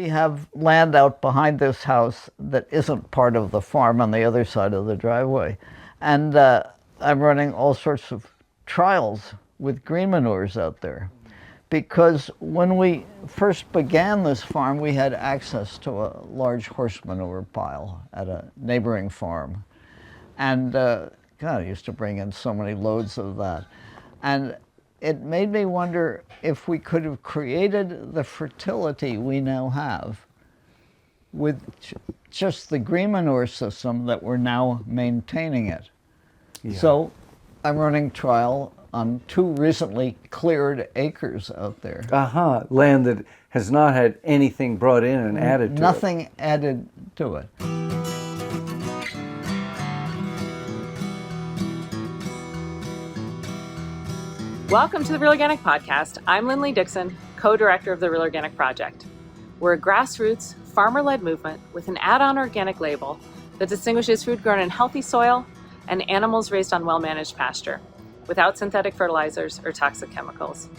we have land out behind this house that isn't part of the farm on the other side of the driveway. And I'm running all sorts of trials with green manures out there. Because when we first began this farm, we had access to a large horse manure pile at a neighboring farm. And God, I used to bring in so many loads of that. And it made me wonder if we could have created the fertility we now have with just the green manure system that we're now maintaining it. Yeah. So I'm running trial on 2 recently cleared acres out there. Land that has not had anything brought in and added to it. Nothing added to it. Welcome to the Real Organic Podcast. I'm Linley Dixon, co-director of the Real Organic Project. We're a grassroots, farmer-led movement with an add-on organic label that distinguishes food grown in healthy soil and animals raised on well-managed pasture, without synthetic fertilizers or toxic chemicals.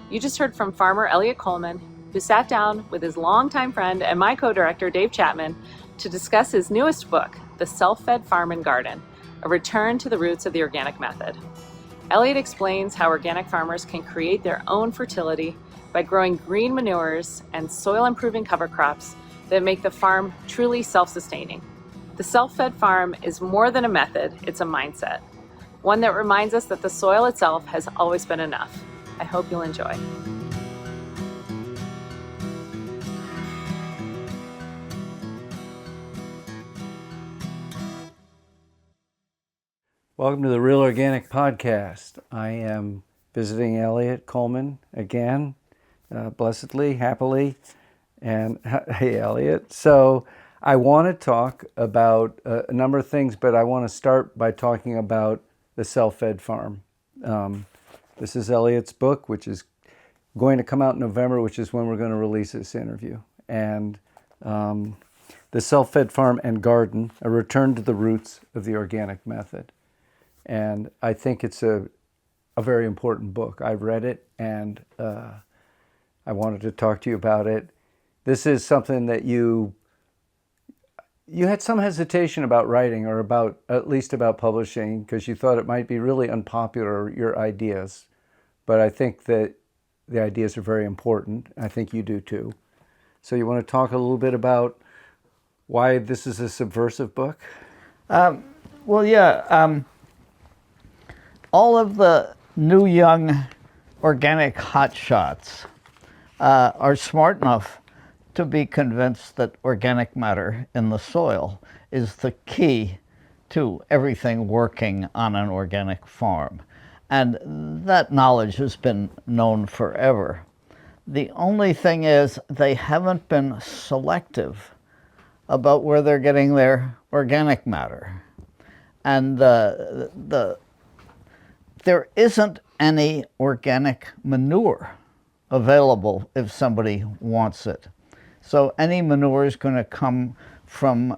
You just heard from farmer Eliot Coleman, who sat down with his longtime friend and my co-director, Dave Chapman, to discuss his newest book, The Self-Fed Farm and Garden, a return to the roots of the organic method. Eliot explains how organic farmers can create their own fertility by growing green manures and soil-improving cover crops that make the farm truly self-sustaining. The self-fed farm is more than a method, it's a mindset. One that reminds us that the soil itself has always been enough. I hope you'll enjoy. Welcome to the Real Organic Podcast. I am visiting Eliot Coleman again, blessedly, happily. And hey, Eliot. So I want to talk about a number of things, but I want to start by talking about the self-fed farm. This is Eliot's book, which is going to come out in November, which is when we're going to release this interview. And the self-fed farm and garden, a return to the roots of the organic method. And I think it's a very important book. I've read it, and I wanted to talk to you about it. This is something that you had some hesitation about writing, or about at least about publishing, because you thought it might be really unpopular, your ideas. But I think that the ideas are very important. I think you do too. So you want to talk a little bit about why this is a subversive book? Well, yeah. All of the new young organic hotshots are smart enough to be convinced that organic matter in the soil is the key to everything working on an organic farm. And that knowledge has been known forever. The only thing is they haven't been selective about where they're getting their organic matter. And there isn't any organic manure available if somebody wants it. So any manure is going to come from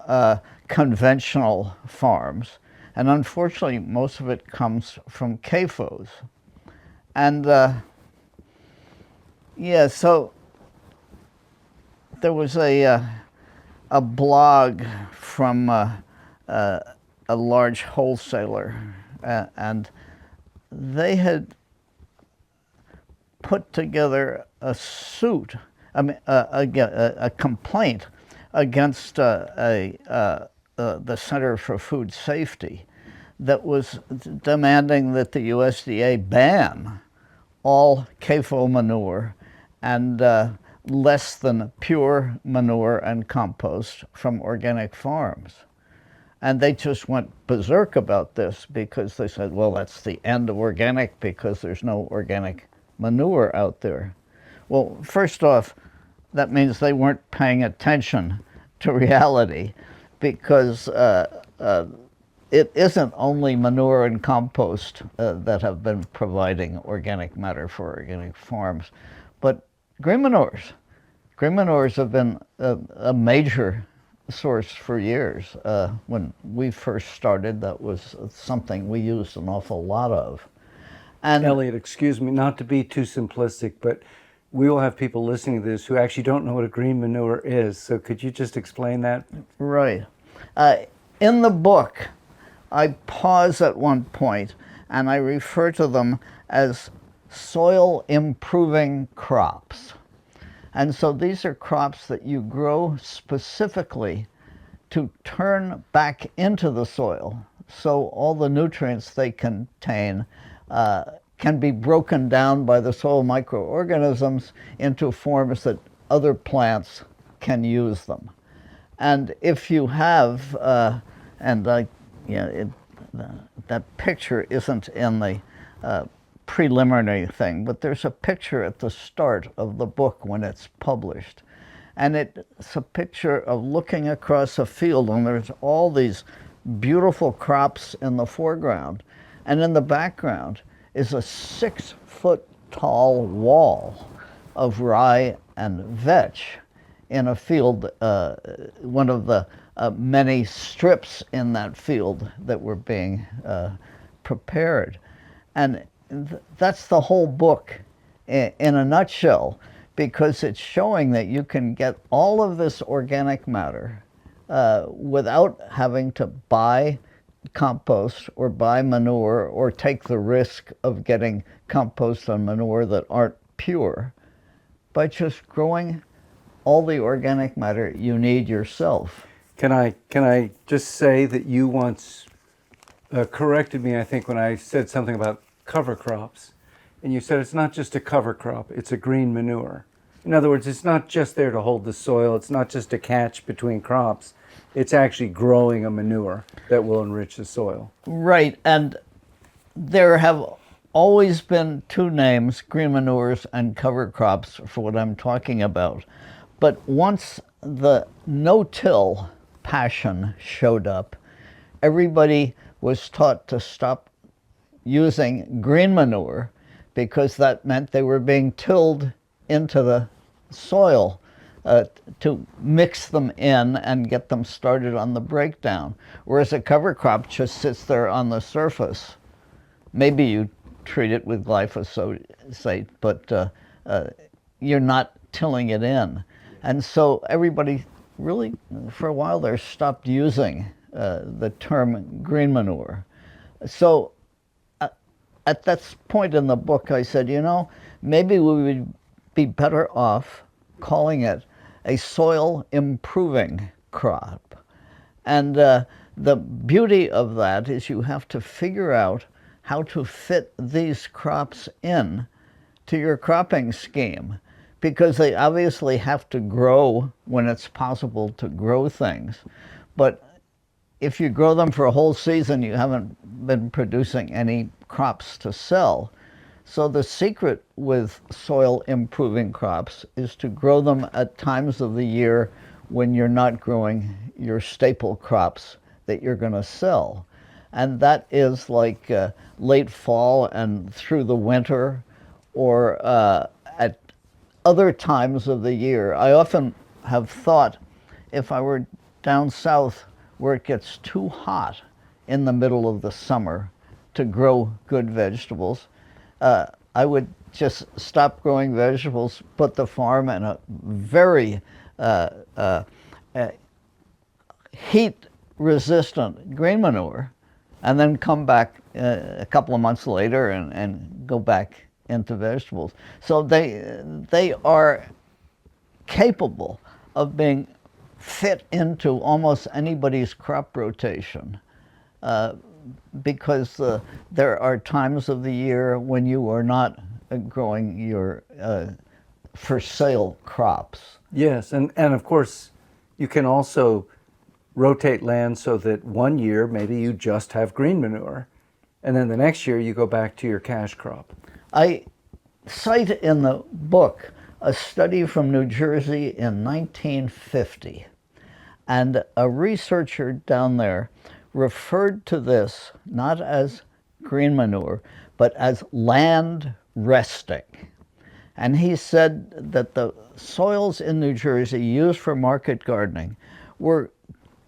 conventional farms. And unfortunately, most of it comes from CAFOs. And so there was a blog from a large wholesaler, and they had put together a suit, a complaint against the Center for Food Safety that was demanding that the USDA ban all CAFO manure and less than pure manure and compost from organic farms. And they just went berserk about this because they said, well, that's the end of organic because there's no organic manure out there. Well, first off, that means they weren't paying attention to reality, because it isn't only manure and compost that have been providing organic matter for organic farms, but green manures. Green manures have been a major source for years. When we first started, that was something we used an awful lot of. And Eliot, excuse me, not to be too simplistic, but we will have people listening to this who actually don't know what a green manure is. So could you just explain that? Right. In the book, I pause at one point and I refer to them as soil improving crops. And so these are crops that you grow specifically to turn back into the soil so all the nutrients they contain can be broken down by the soil microorganisms into forms that other plants can use them. And if you have, that picture isn't in the preliminary thing, but there's a picture at the start of the book when it's published. And it's a picture of looking across a field, and there's all these beautiful crops in the foreground. And in the background is a 6-foot tall wall of rye and vetch in a field, one of the many strips in that field that were being prepared. And that's the whole book in a nutshell, because it's showing that you can get all of this organic matter without having to buy compost or buy manure or take the risk of getting compost and manure that aren't pure, by just growing all the organic matter you need yourself. Can I just say that you once corrected me, I think, when I said something about cover crops, and you said it's not just a cover crop, it's a green manure. In other words, it's not just there to hold the soil, it's not just a catch between crops, it's actually growing a manure that will enrich the soil. Right, and there have always been two names, green manures and cover crops, for what I'm talking about. But once the no-till passion showed up, everybody was taught to stop using green manure because that meant they were being tilled into the soil to mix them in and get them started on the breakdown. Whereas a cover crop just sits there on the surface. Maybe you treat it with glyphosate, but you're not tilling it in. And so everybody really, for a while there, stopped using the term green manure. So at that point in the book, I said, maybe we would be better off calling it a soil improving crop. And the beauty of that is you have to figure out how to fit these crops in to your cropping scheme, because they obviously have to grow when it's possible to grow things. But if you grow them for a whole season, you haven't been producing any crops to sell. So the secret with soil improving crops is to grow them at times of the year when you're not growing your staple crops that you're going to sell. And that is like late fall and through the winter, or at other times of the year. I often have thought, if I were down south where it gets too hot in the middle of the summer to grow good vegetables, I would just stop growing vegetables, put the farm in a very heat-resistant green manure, and then come back a couple of months later and go back into vegetables. So they are capable of being fit into almost anybody's crop rotation, because there are times of the year when you are not growing your for sale crops. Yes, and of course you can also rotate land so that one year maybe you just have green manure, and then the next year you go back to your cash crop. I cite in the book a study from New Jersey in 1950, and a researcher down there referred to this not as green manure, but as land resting. And he said that the soils in New Jersey used for market gardening were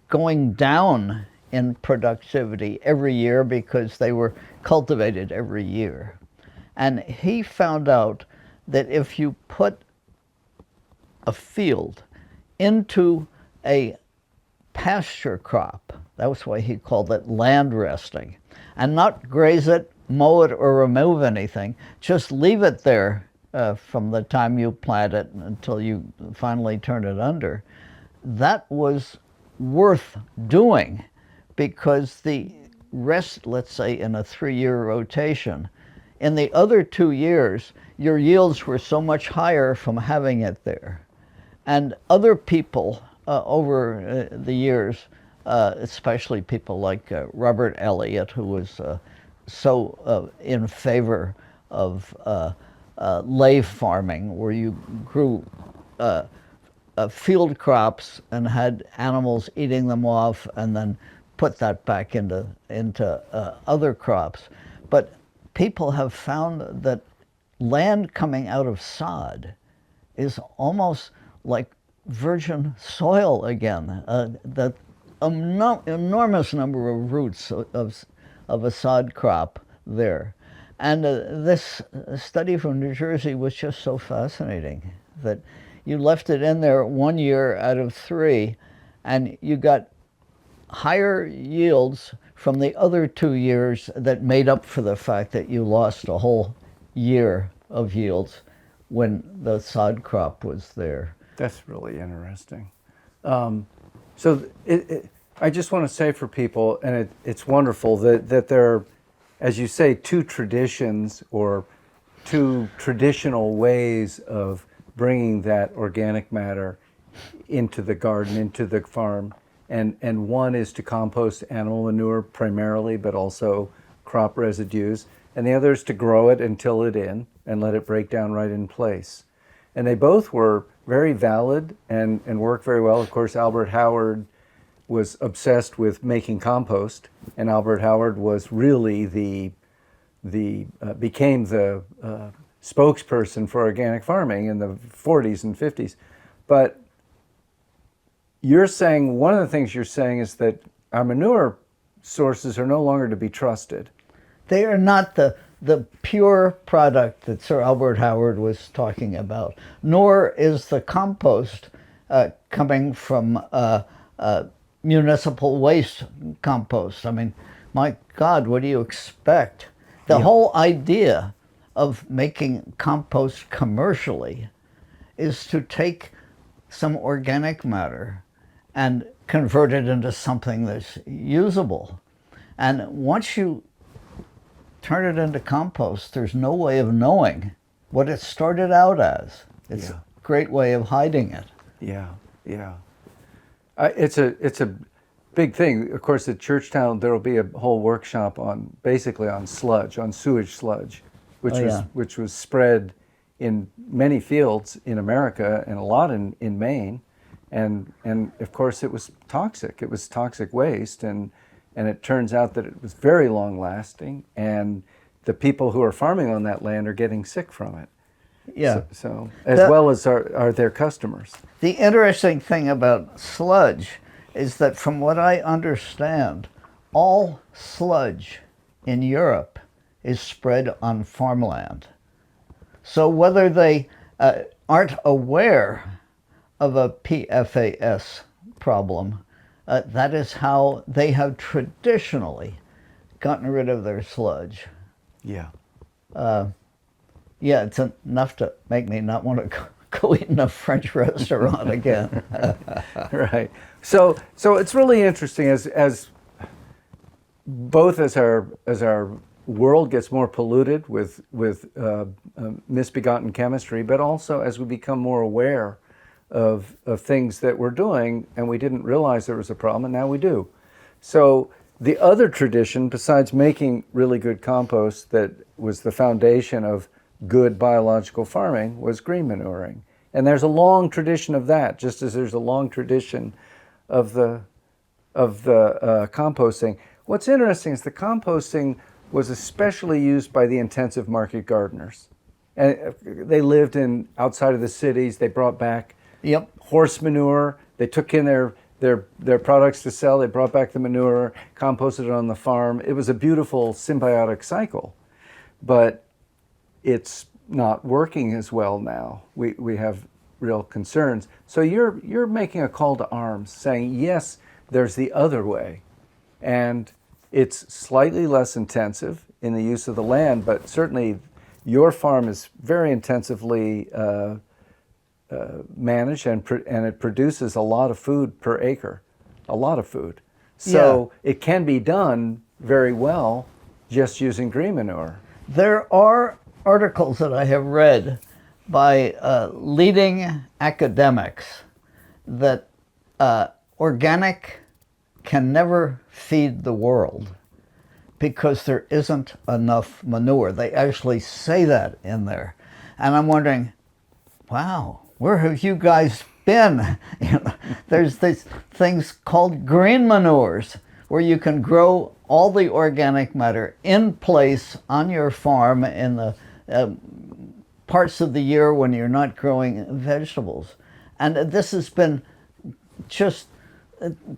going down in productivity every year because they were cultivated every year. And he found out that if you put a field into a pasture crop, that was why he called it land resting, and not graze it, mow it, or remove anything, just leave it there from the time you plant it until you finally turn it under, that was worth doing, because the rest, let's say in a 3-year rotation, in the other 2 years, your yields were so much higher from having it there. And other people over the years, especially people like Robert Eliot, who was so in favor of lay farming, where you grew field crops and had animals eating them off, and then put that back into other crops. But people have found that land coming out of sod is almost like virgin soil again. The enormous number of roots of a sod crop there. And this study from New Jersey was just so fascinating, that you left it in there 1 year out of 3, and you got higher yields from the other 2 years that made up for the fact that you lost a whole year of yields when the sod crop was there. That's really interesting. I just want to say for people, and it's wonderful that there are, as you say, two traditions or two traditional ways of bringing that organic matter into the garden, into the farm. And one is to compost animal manure primarily, but also crop residues. And the other is to grow it and till it in and let it break down right in place. And they both were very valid and worked very well. Of course, Albert Howard was obsessed with making compost, and Albert Howard was really became the spokesperson for organic farming in the 40s and 50s. But you're saying, one of the things you're saying is that our manure sources are no longer to be trusted. They are not the pure product that Sir Albert Howard was talking about, nor is the compost coming from municipal waste compost. I mean, my God, what do you expect? The whole idea of making compost commercially is to take some organic matter and convert it into something that's usable. And once you turn it into compost, there's no way of knowing what it started out as. It's a great way of hiding it. Yeah. It's a big thing. Of course, at Churchtown, there will be a whole workshop on sludge, on sewage sludge, which was spread in many fields in America and a lot in Maine. And of course, it was toxic. It was toxic waste, and it turns out that it was very long lasting, and the people who are farming on that land are getting sick from it. Yeah. So as well as are their customers. The interesting thing about sludge is that, from what I understand, all sludge in Europe is spread on farmland. So whether they aren't aware of a PFAS problem, that is how they have traditionally gotten rid of their sludge. Yeah. It's enough to make me not want to go eat in a French restaurant again. Right. So it's really interesting as both as our world gets more polluted with misbegotten chemistry, but also as we become more aware of things that we're doing, and we didn't realize there was a problem, and now we do. So the other tradition, besides making really good compost, that was the foundation of good biological farming, was green manuring. And there's a long tradition of that, just as there's a long tradition of the composting. What's interesting is the composting was especially used by the intensive market gardeners. And they lived outside of the cities. They brought back horse manure. They took in their products to sell. They brought back the manure, composted it on the farm. It was a beautiful symbiotic cycle. But it's not working as well now. We have real concerns. So you're making a call to arms, saying yes, there's the other way, and it's slightly less intensive in the use of the land, but certainly your farm is very intensively managed, and it produces a lot of food per acre, a lot of food. So it can be done very well just using green manure. There are articles that I have read by leading academics that organic can never feed the world because there isn't enough manure. They actually say that in there. And I'm wondering, wow, where have you guys been? There's these things called green manures where you can grow all the organic matter in place on your farm in the parts of the year when you're not growing vegetables. And this has been just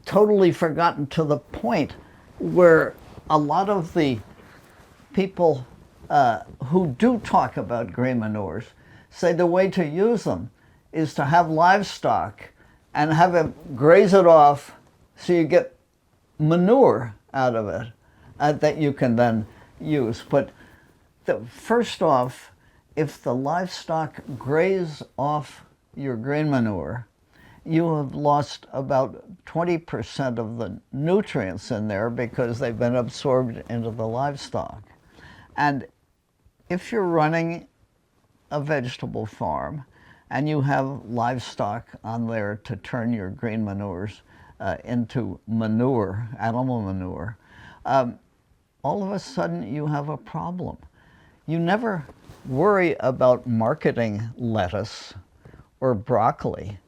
totally forgotten, to the point where a lot of the people who do talk about green manures say the way to use them is to have livestock and have them graze it off so you get manure out of it that you can then use. But first off, if the livestock graze off your green manure, you have lost about 20% of the nutrients in there because they've been absorbed into the livestock. And if you're running a vegetable farm and you have livestock on there to turn your green manures into manure, animal manure, all of a sudden you have a problem. You never worry about marketing lettuce or broccoli,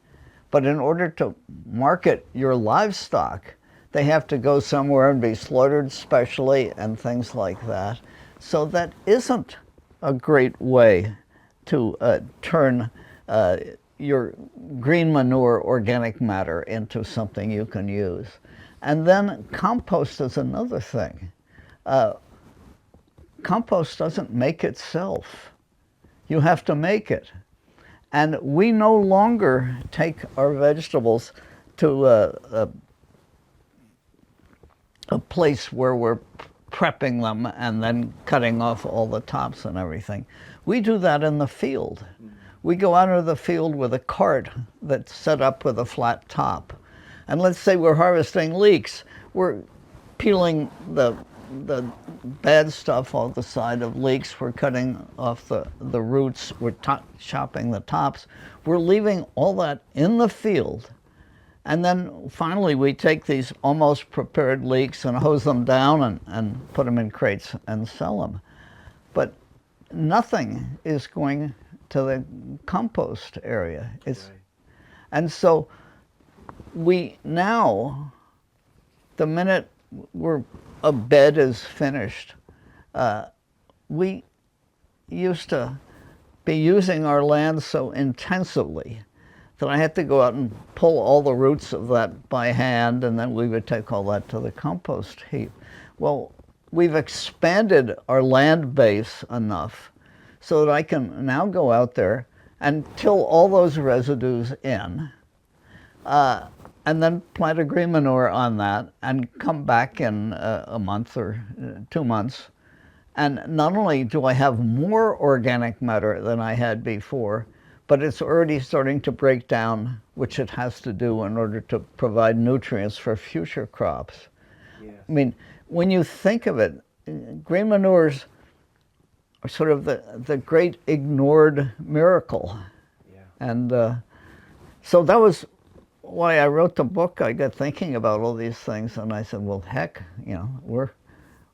but in order to market your livestock, they have to go somewhere and be slaughtered specially and things like that. So that isn't a great way to turn your green manure organic matter into something you can use. And then compost is another thing. Compost doesn't make itself. You have to make it. And we no longer take our vegetables to a place where we're prepping them and then cutting off all the tops and everything. We do that in the field. We go out into the field with a cart that's set up with a flat top. And let's say we're harvesting leeks. We're peeling the bad stuff off the side of leeks. We're cutting off the roots. We're chopping the tops. We're leaving all that in the field. And then finally we take these almost prepared leeks and hose them down and put them in crates and sell them. But nothing is going to the compost area. And so we now, the minute a bed is finished, we used to be using our land so intensively that I had to go out and pull all the roots of that by hand, and then we would take all that to the compost heap. Well, we've expanded our land base enough so that I can now go out there and till all those residues in, and then plant a green manure on that and come back in a month or 2 months. And not only do I have more organic matter than I had before, but it's already starting to break down, which it has to do in order to provide nutrients for future crops. Yes. I mean, when you think of it, green manures are sort of the great ignored miracle. Yeah. And so that was why I wrote the book. I got thinking about all these things, and I said, well, heck,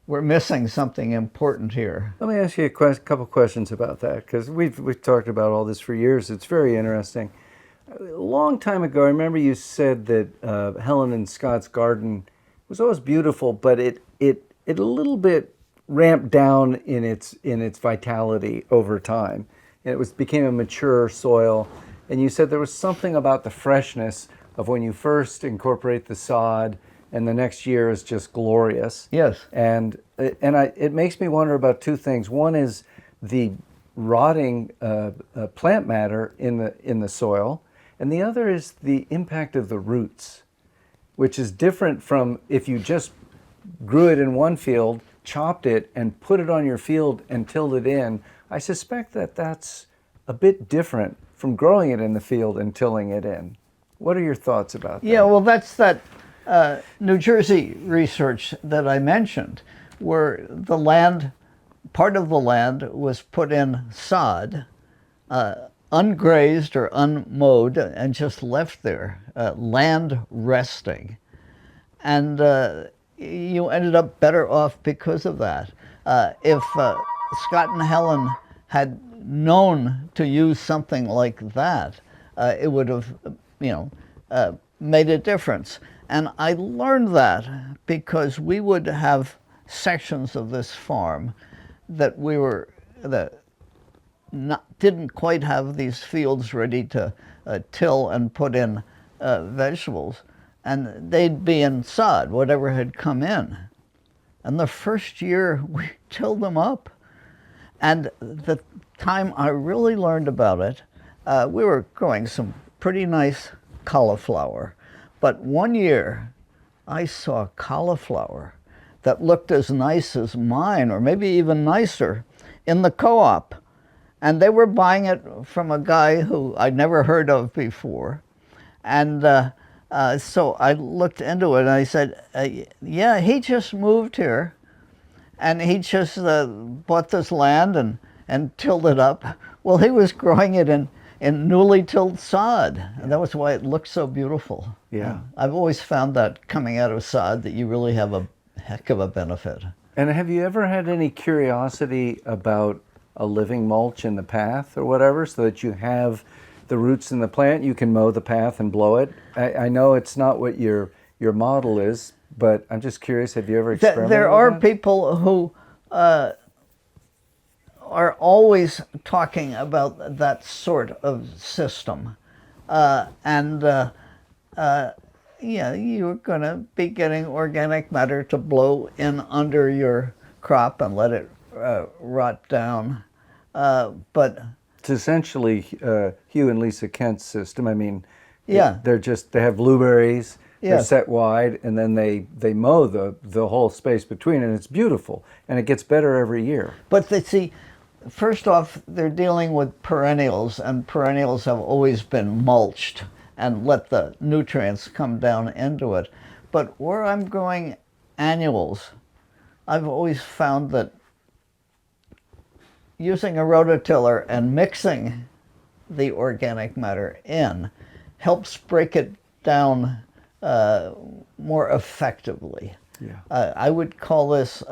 we're missing something important here. Let me ask you a couple questions about that, because we've talked about all this for years. It's very interesting. A long time ago, I remember you said that Helen and Scott's garden was always beautiful, but it a little bit ramped down in its vitality over time. And it became a mature soil. And you said there was something about the freshness of when you first incorporate the sod, and the next year is just glorious. Yes. And it makes me wonder about two things. One is the rotting plant matter in the soil, and the other is the impact of the roots, which is different from if you just grew it in one field, chopped it, and put it on your field and tilled it in. I suspect that that's a bit different from growing it in the field and tilling it in. What are your thoughts about that? Yeah, well, that's that New Jersey research that I mentioned, where the land, part of the land was put in sod, ungrazed or unmowed, and just left there, land resting. And you ended up better off because of that. If Scott and Helen had known to use something like that, it would have, made a difference. And I learned that because we would have sections of this farm that didn't quite have these fields ready to till and put in vegetables, and they'd be in sod, whatever had come in. And the first year we tilled them up. And the time I really learned about it, we were growing some pretty nice cauliflower. But one year I saw cauliflower that looked as nice as mine, or maybe even nicer, in the co-op. And they were buying it from a guy who I'd never heard of before. And so I looked into it and I said, yeah, he just moved here and he just bought this land and tilled it up. Well, he was growing it in newly tilled sod, and that was why it looked so beautiful. Yeah. I've always found that coming out of sod that you really have a heck of a benefit. And have you ever had any curiosity about a living mulch in the path or whatever, so that you have the roots in the plant, you can mow the path and blow it? I know it's not what your model is, but I'm just curious, have you ever experimented There are with that? people who are always talking about that sort of system. Yeah, you're going to be getting organic matter to blow in under your crop and let it rot down. But it's essentially Hugh and Lisa Kent's system. I mean, yeah, they have blueberries, they're Yes. set wide, and then they mow the whole space between, and it's beautiful, and it gets better every year. But see, first off, they're dealing with perennials, and perennials have always been mulched and let the nutrients come down into it. But where I'm growing annuals, I've always found that using a rototiller and mixing the organic matter in helps break it down more effectively. Yeah. I would call this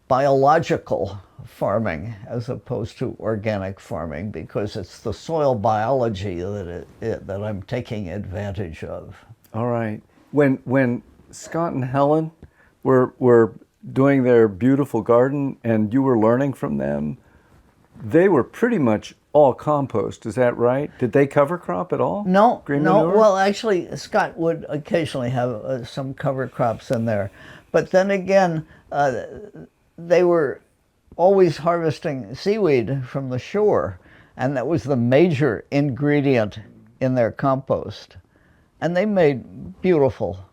biological farming as opposed to organic farming, because it's the soil biology that I'm taking advantage of. All right. When Scott and Helen were doing their beautiful garden and you were learning from them, they were pretty much all compost. Is that right? Did they cover crop at all? No, Green no. manure? Well, actually, Scott would occasionally have some cover crops in there, but then again, they were always harvesting seaweed from the shore, and that was the major ingredient in their compost. And they made beautiful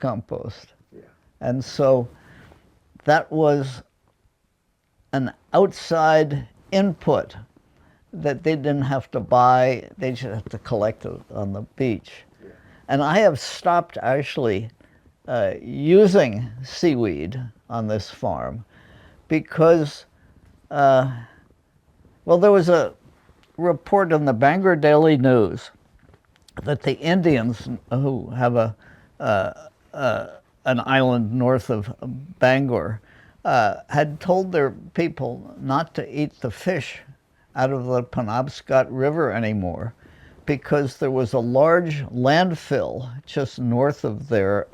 compost. Yeah. And so that was an outside input that they didn't have to buy, they just have to collect it on the beach. Yeah. And I have stopped actually using seaweed on this farm because, there was a report in the Bangor Daily News that the Indians who have an island north of Bangor had told their people not to eat the fish out of the Penobscot River anymore because there was a large landfill just north of their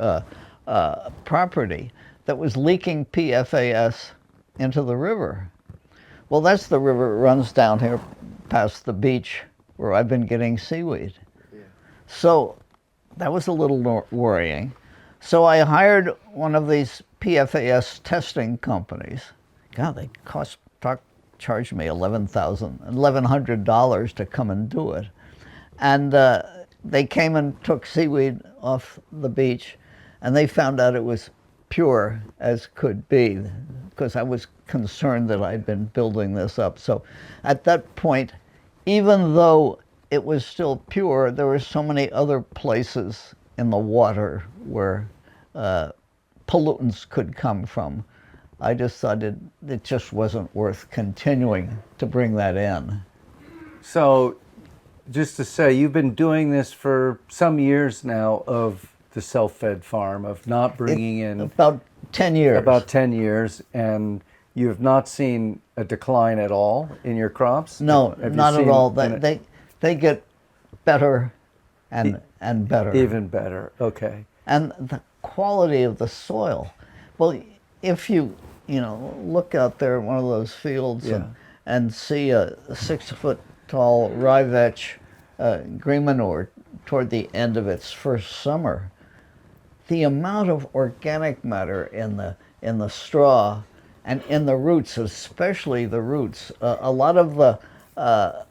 property that was leaking PFAS into the river. Well, that's the river that runs down here past the beach where I've been getting seaweed. Yeah. So that was a little worrying. So I hired one of these PFAS testing companies. God, they charged me $1,100 to come and do it. And they came and took seaweed off the beach, and they found out it was pure as could be, because I was concerned that I'd been building this up. So at that point, even though it was still pure, there were so many other places in the water where pollutants could come from. I just thought it just wasn't worth continuing to bring that in. So, just to say, you've been doing this for some years now of the self-fed farm, of not bringing in... About 10 years. About 10 years, and you have not seen a decline at all in your crops? No, not at all. They get better and better. Even better, okay. And the quality of the soil. Well, if you look out there in one of those fields and see a 6-foot-tall rye vetch green manure toward the end of its first summer, the amount of organic matter in the straw and in the roots, especially the roots. A lot of the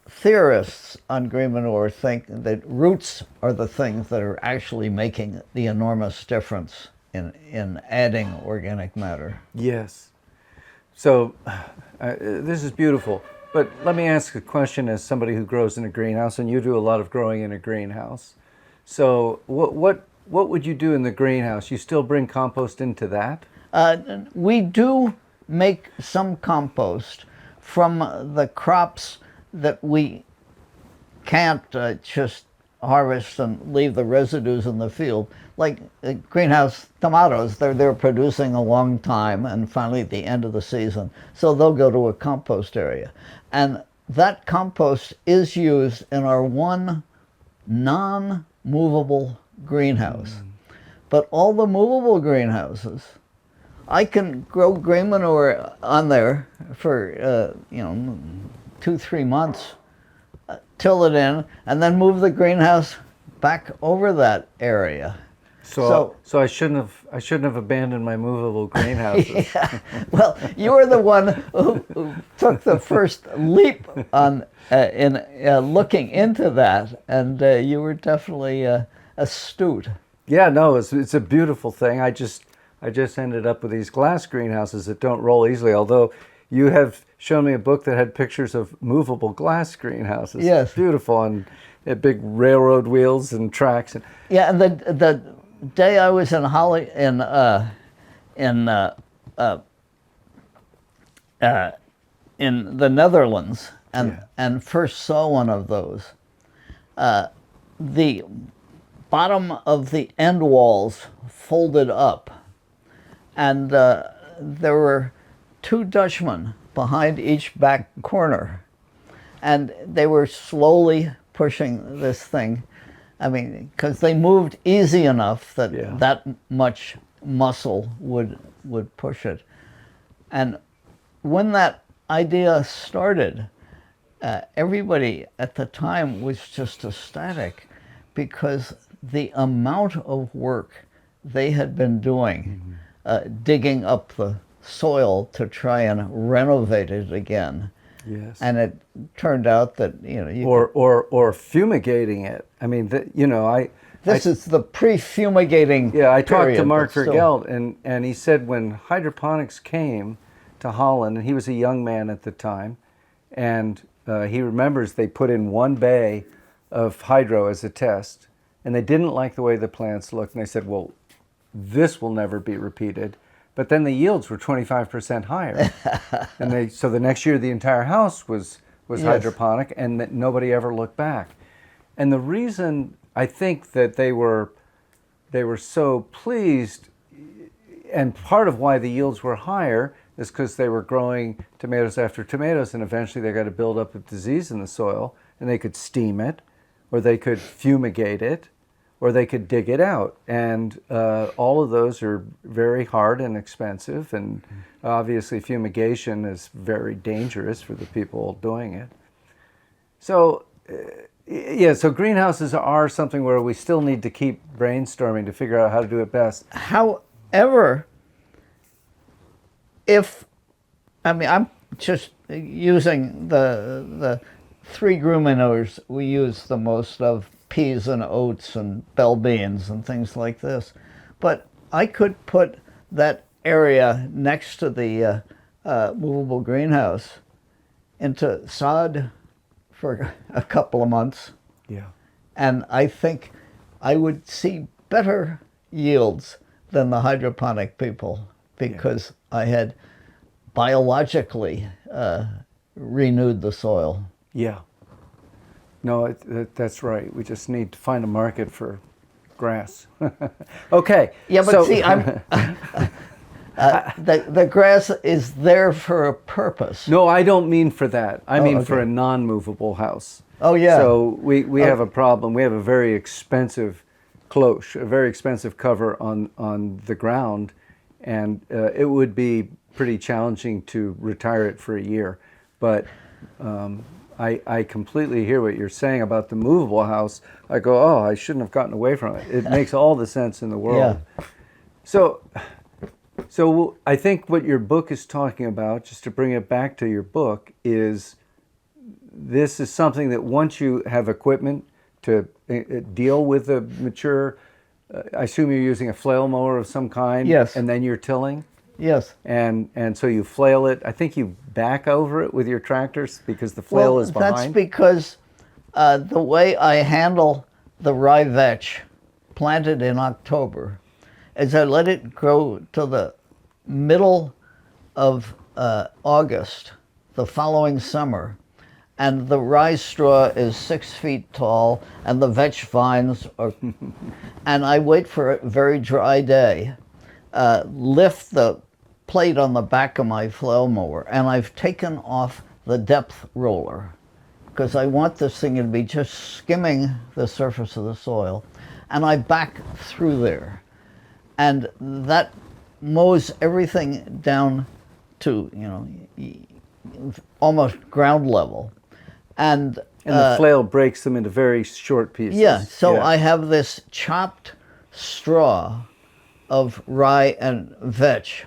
theorists on green manure think that roots are the things that are actually making the enormous difference in adding organic matter. Yes. So this is beautiful. But let me ask a question as somebody who grows in a greenhouse, and you do a lot of growing in a greenhouse. So what would you do in the greenhouse? You still bring compost into that? We do make some compost from the crops that we can't just harvest and leave the residues in the field. Like greenhouse tomatoes, they're producing a long time, and finally at the end of the season, so they'll go to a compost area. And that compost is used in our one non-movable greenhouse. But all the movable greenhouses, I can grow green manure on there for 2-3 months, till it in, and then move the greenhouse back over that area. So I shouldn't have abandoned my movable greenhouses. Yeah. Well, you were the one who took the first leap on in looking into that, and you were definitely astute. Yeah, no, it's a beautiful thing. I just ended up with these glass greenhouses that don't roll easily, although you have shown me a book that had pictures of movable glass greenhouses. Yes. Beautiful, on big railroad wheels and tracks. Yeah, and the day I was in in the Netherlands and first saw one of those, the bottom of the end walls folded up, and there were 2 Dutchmen behind each back corner, and they were slowly pushing this thing. I mean, because they moved easy enough that that much muscle would push it. And when that idea started, everybody at the time was just ecstatic, because the amount of work they had been doing, digging up the soil to try and renovate it again. Yes. And it turned out that or fumigating it. I mean, this is the pre-fumigating. Yeah, I talked to period, Mark but still. Vergelt, and he said when hydroponics came to Holland, and he was a young man at the time, and he remembers they put in 1 bay of hydro as a test, and they didn't like the way the plants looked, and they said, well, this will never be repeated. But then the yields were 25% higher. And so the next year the entire house was hydroponic, and that nobody ever looked back. And the reason I think that they were so pleased, and part of why the yields were higher, is because they were growing tomatoes after tomatoes, and eventually they got to build up a disease in the soil, and they could steam it, or they could fumigate it, or they could dig it out. And all of those are very hard and expensive, and obviously fumigation is very dangerous for the people doing it. So so greenhouses are something where we still need to keep brainstorming to figure out how to do it best. However, I'm just using the three gruminures we use the most of, peas and oats and bell beans and things like this. But I could put that area next to the movable greenhouse into sod for a couple of months. Yeah. And I think I would see better yields than the hydroponic people because I had biologically renewed the soil. Yeah. No, that's right. We just need to find a market for grass. Okay. Yeah, but so, see, I'm the grass is there for a purpose. No, I don't mean for that. I mean okay. for a non-movable house. Oh, yeah. So we have a problem. We have a very expensive cloche, a very expensive cover on the ground, and it would be pretty challenging to retire it for a year. But I completely hear what you're saying about the movable house. I go, oh, I shouldn't have gotten away from it. It makes all the sense in the world. Yeah. So I think what your book is talking about, just to bring it back to your book, is this is something that once you have equipment to deal with the mature, I assume you're using a flail mower of some kind. Yes. And then you're tilling. Yes. And so you flail it. I think you back over it with your tractors because the flail is behind. That's because the way I handle the rye vetch planted in October is I let it grow to the middle of August the following summer, and the rye straw is 6 feet tall and the vetch vines are and I wait for a very dry day, lift the plate on the back of my flail mower, and I've taken off the depth roller because I want this thing to be just skimming the surface of the soil, and I back through there, and that mows everything down to almost ground level, and the flail breaks them into very short pieces. Yeah, so I have this chopped straw of rye and vetch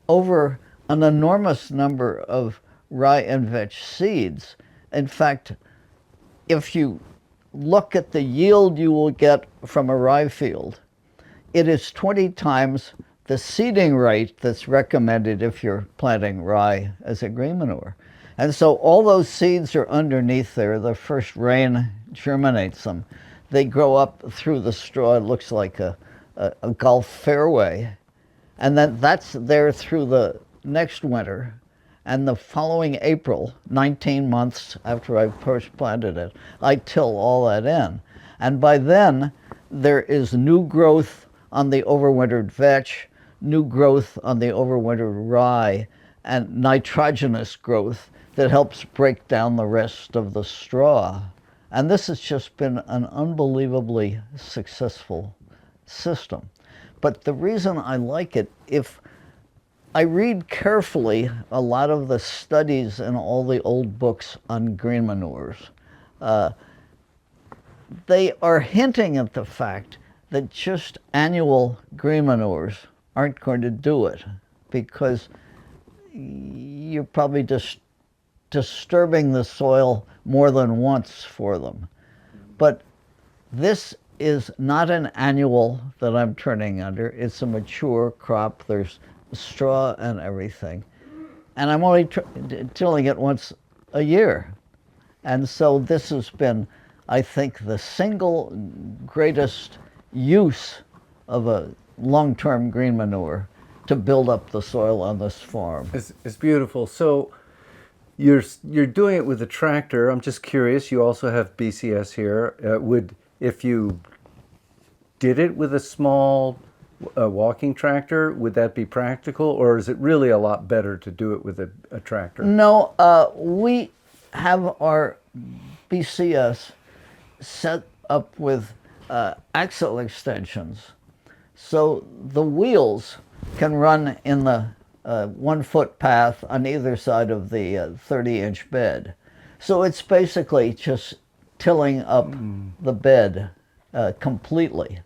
over an enormous number of rye and vetch seeds. In fact, if you look at the yield you will get from a rye field, it is 20 times the seeding rate that's recommended if you're planting rye as a green manure. And so all those seeds are underneath there. The first rain germinates them. They grow up through the straw. It looks like a golf fairway. And then that's there through the next winter. And the following April, 19 months after I've first planted it, I till all that in. And by then, there is new growth on the overwintered vetch, new growth on the overwintered rye, and nitrogenous growth that helps break down the rest of the straw. And this has just been an unbelievably successful system. But the reason I like it, if I read carefully a lot of the studies in all the old books on green manures, they are hinting at the fact that just annual green manures aren't going to do it, because you're probably just disturbing the soil more than once for them. But this is not an annual that I'm turning under. It's a mature crop. There's straw and everything. And I'm only tilling it once a year. And so this has been, I think, the single greatest use of a long-term green manure to build up the soil on this farm. It's beautiful. So you're doing it with a tractor. I'm just curious. You also have BCS here. If you did it with a small walking tractor, would that be practical, or is it really a lot better to do it with a tractor? No, we have our BCS set up with axle extensions, so the wheels can run in the 1 foot path on either side of the 30-inch bed. So it's basically just tilling up the bed completely,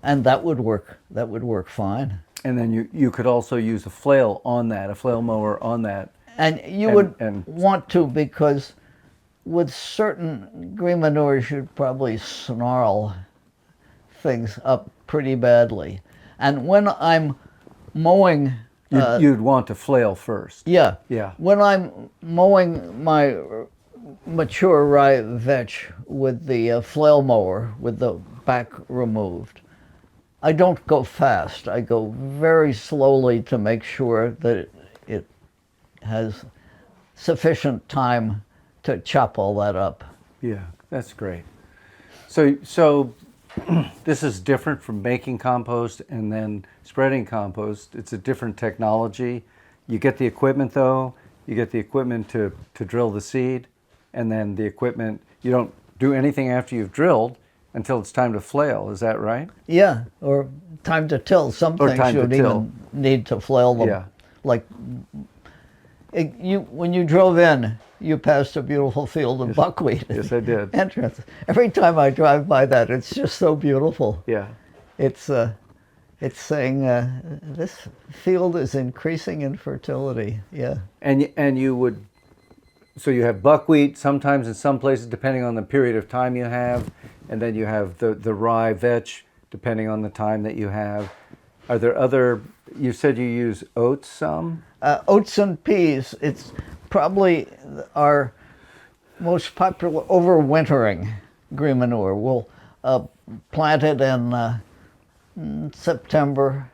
and that would work fine. And then you could also use a flail on that, a flail mower on that. And you And- would and- want to, because with certain green manures, you'd probably snarl things up pretty badly. And when I'm mowing, You'd want to flail first. yeah, Yeah. when I'm mowing my mature rye vetch with the flail mower with the back removed, I don't go fast. I go very slowly to make sure that it has sufficient time to chop all that up. Yeah, that's great. So this is different from making compost and then spreading compost. It's a different technology. You get the equipment though. You get the equipment to drill the seed, and then the equipment, you don't do anything after you've drilled until it's time to flail. Is that right? Yeah, or time to till. Some Or things time you to don't till. even need to flail them. Yeah. Like when you drove in, you passed a beautiful field of buckwheat. Yes, I did. Entrance. Every time I drive by that, it's just so beautiful. Yeah. It's saying this field is increasing in fertility. Yeah. And you would, so you have buckwheat sometimes in some places depending on the period of time you have, and then you have the rye vetch depending on the time that you have. Are there other, you said you use oats some? Oats and peas, it's probably our most popular overwintering green manure. We'll plant it in September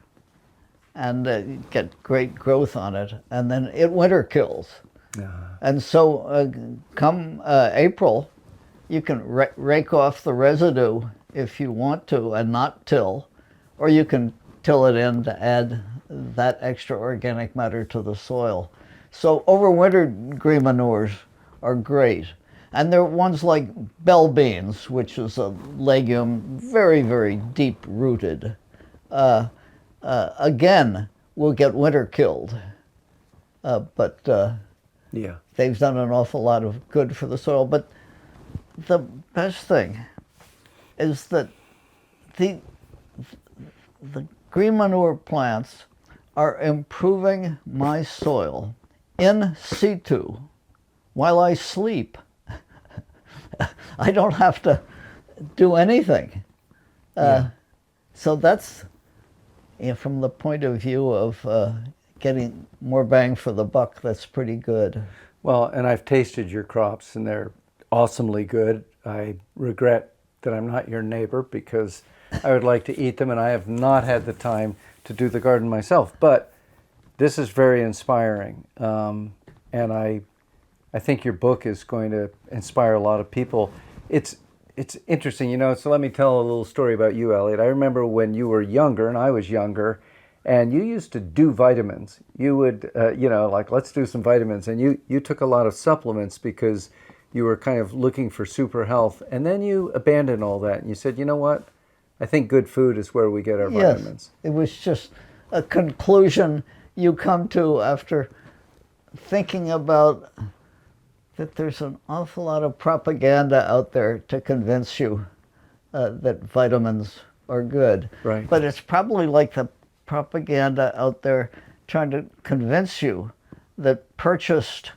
and get great growth on it, and then it winter kills. And so come April, you can rake off the residue if you want to and not till, or you can till it in to add that extra organic matter to the soil. So overwintered green manures are great. And there are ones like bell beans, which is a legume very, very deep rooted. Again, will get winter killed. But Yeah. they've done an awful lot of good for the soil. But the best thing is that the green manure plants are improving my soil in situ while I sleep. I don't have to do anything. So that's, from the point of view of getting more bang for the buck, that's pretty good. Well, and I've tasted your crops and they're awesomely good. I regret that I'm not your neighbor because I would like to eat them, and I have not had the time to do the garden myself. But this is very inspiring, and I think your book is going to inspire a lot of people. It's interesting, so let me tell a little story about you, Eliot. I remember when you were younger and I was younger, and you used to do vitamins. You would, like, let's do some vitamins. And you took a lot of supplements because you were kind of looking for super health. And then you abandoned all that. And you said, you know what? I think good food is where we get our vitamins. It was just a conclusion you come to after thinking about that there's an awful lot of propaganda out there to convince you that vitamins are good. Right. But it's probably like the propaganda out there trying to convince you that purchased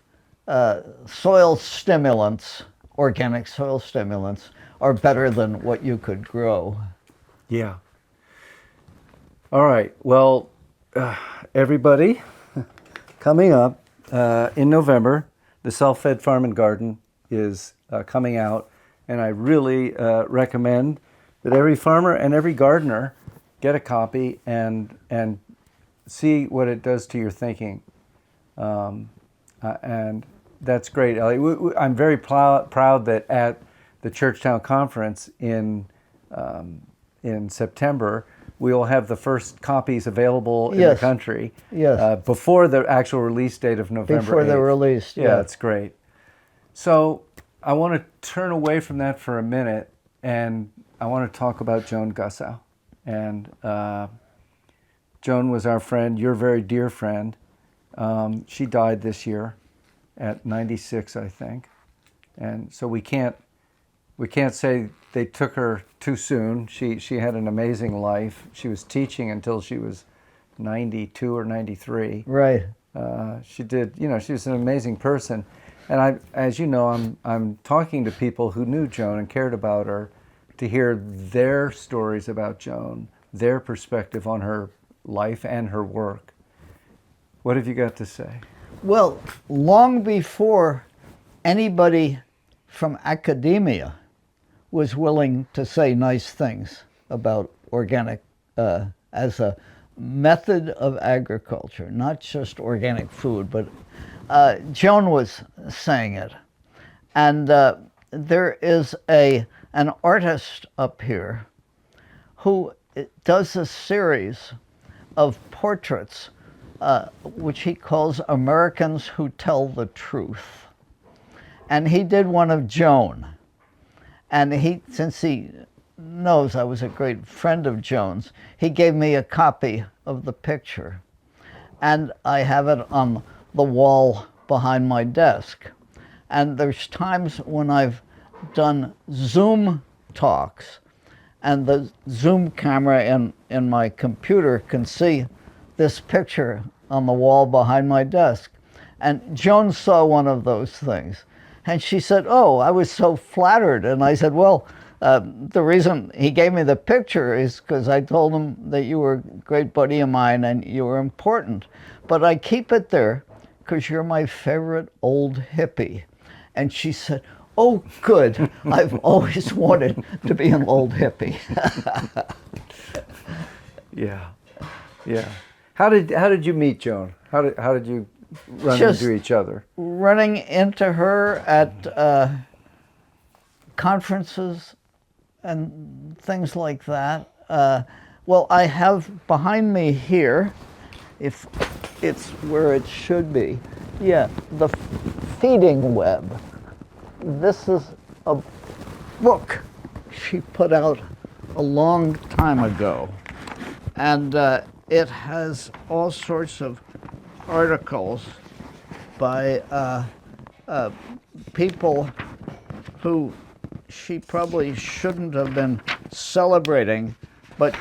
soil stimulants, organic soil stimulants, are better than what you could grow. Yeah. All right. Well, everybody, coming up in November, the Self-Fed Farm and Garden is coming out, and I really recommend that every farmer and every gardener get a copy and see what it does to your thinking. And that's great, Eliot. I'm very proud that at the Churchtown Conference in September, we will have the first copies available in the country. Yes. Before the actual release date of November 8th. Before they're released, Yeah, that's great. So I want to turn away from that for a minute, and I want to talk about Joan Gussow. And Joan was our friend, your very dear friend. She died this year at 96, I think. And so we can't say they took her too soon. She had an amazing life. She was teaching until she was 92 or 93. Right. She did, she was an amazing person. And as you know, I'm talking to people who knew Joan and cared about her to hear their stories about Joan, their perspective on her life and her work. What have you got to say? Well, long before anybody from academia was willing to say nice things about organic as a method of agriculture, not just organic food, but Joan was saying it. And there is an artist up here who does a series of portraits which he calls Americans Who Tell the Truth. And he did one of Joan. And since he knows I was a great friend of Joan's, he gave me a copy of the picture. And I have it on the wall behind my desk. And there's times when I've done Zoom talks, and the Zoom camera in my computer can see this picture on the wall behind my desk. And Joan saw one of those things. And she said, "Oh, I was so flattered." And I said, "Well, the reason he gave me the picture is because I told him that you were a great buddy of mine and you were important. But I keep it there because you're my favorite old hippie." And she said, "Oh, good. I've always wanted to be an old hippie." Yeah. How did you meet Joan? How did you run into each other? Running into her at conferences and things like that. Well, I have behind me here, if it's where it should be, the feeding web. This is a book she put out a long time ago. And it has all sorts of articles by people who she probably shouldn't have been celebrating, but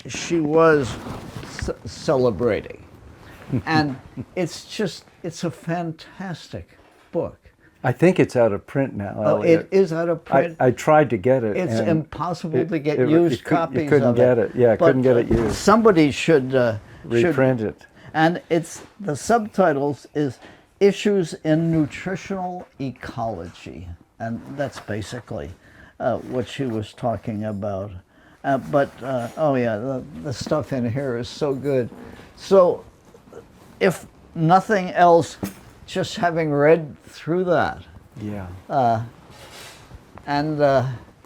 she was celebrating. And it's a fantastic book. I think it's out of print now, Eliot. It is out of print. I tried to get it. It's impossible to get used copies of it. You couldn't get it. Yeah, couldn't get it used. Somebody should reprint it. And the subtitles is Issues in Nutritional Ecology. And that's basically what she was talking about. The stuff in here is so good. So if nothing else, just having read through that. Yeah.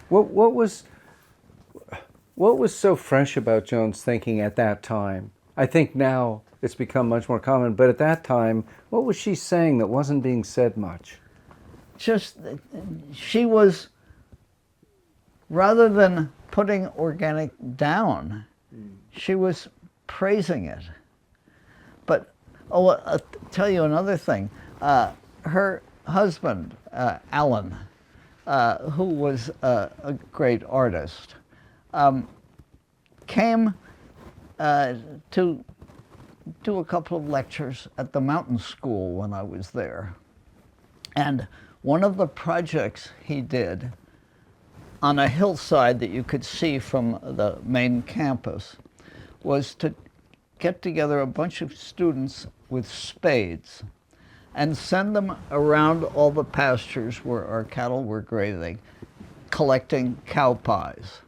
What was so fresh about Joan's thinking at that time? I think now it's become much more common, but at that time, what was she saying that wasn't being said much? She was, rather than putting organic down, she was praising it. But I'll tell you another thing. Her husband, Alan, who was a great artist, came to do a couple of lectures at the mountain school when I was there. And one of the projects he did on a hillside that you could see from the main campus was to get together a bunch of students with spades and send them around all the pastures where our cattle were grazing, collecting cow pies.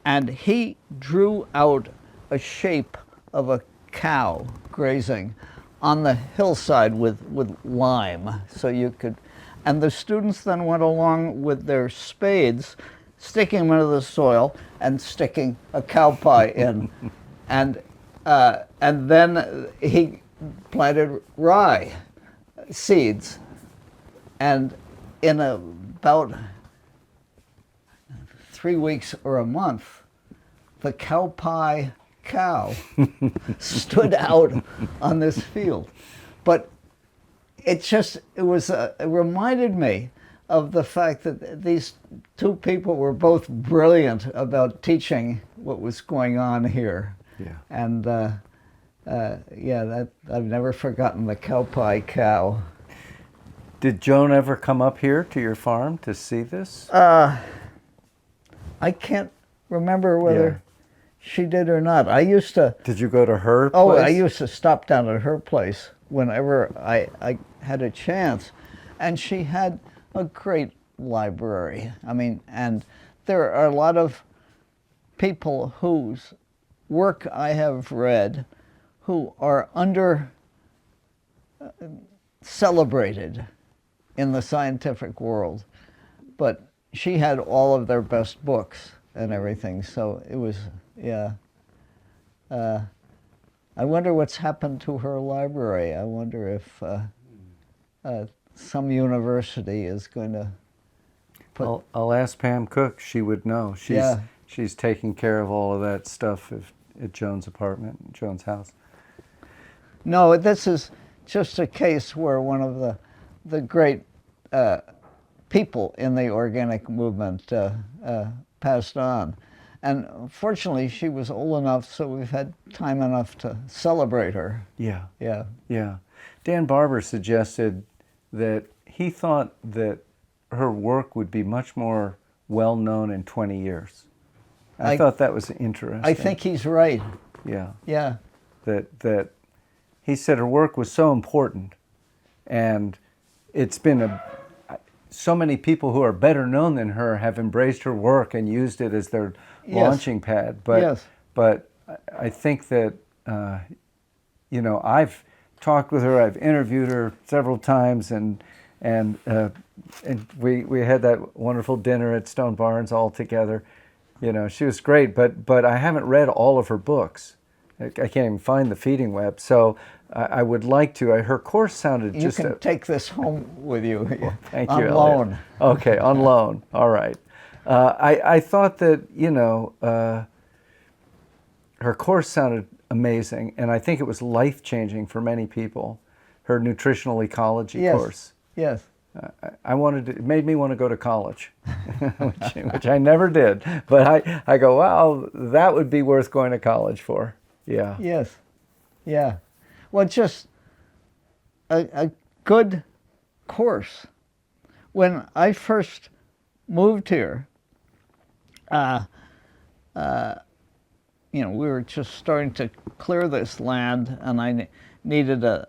And he drew out a shape of a cow grazing on the hillside with lime, so you could, and the students then went along with their spades, sticking them into the soil and sticking a cow pie in. And then he planted rye seeds, and in about 3 weeks or a month, the cow pie cow stood out on this field. But it reminded me of the fact that these two people were both brilliant about teaching what was going on here. Yeah. And I've never forgotten the cow pie cow. Did Joan ever come up here to your farm to see this? I can't remember whether she did or not. I used to. Did you go to her place? Oh, I used to stop down at her place whenever I had a chance, and she had a great library. I mean, and there are a lot of people whose work I have read who are celebrated in the scientific world, but she had all of their best books and everything, so it was, I wonder what's happened to her library. I wonder if some university is going to put... I'll ask Pam Cook. She would know. She's taking care of all of that stuff at Joan's apartment, Joan's house. No, this is just a case where one of the great people in the organic movement passed on. And fortunately, she was old enough, so we've had time enough to celebrate her. Yeah. Yeah. Yeah. Dan Barber suggested that he thought that her work would be much more well known in 20 years. I thought that was interesting. I think he's right. Yeah. Yeah. That he said her work was so important, and it's been so many people who are better known than her have embraced her work and used it as their launching pad. But but I think that I've talked with her, I've interviewed her several times, and we had that wonderful dinner at Stone Barns all together. She was great, but I haven't read all of her books. I can't even find the feeding web, so I would like to. Her course sounded just... You can take this home with you. Well, thank you, on Eliot. loan. Okay, on loan. All right. I thought that, her course sounded amazing, and I think it was life-changing for many people, her nutritional ecology course. Yes. It made me want to go to college, which I never did. But I go, wow, that would be worth going to college for. Yeah. Yes. Yeah. Well, just a good course. When I first moved here, we were just starting to clear this land, and I needed to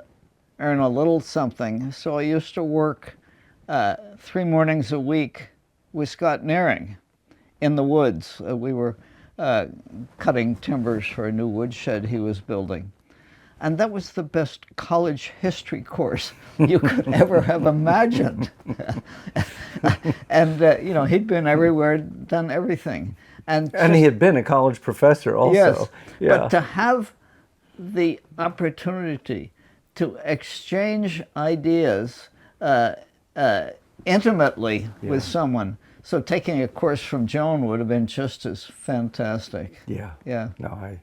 earn a little something. So I used to work 3 mornings a week with Scott Nearing in the woods. We were cutting timbers for a new woodshed he was building. And that was the best college history course you could ever have imagined. And, he'd been everywhere, done everything. And he had been a college professor also. Yes, yeah. But to have the opportunity to exchange ideas intimately with someone. So taking a course from Joan would have been just as fantastic. Yeah. Yeah. No,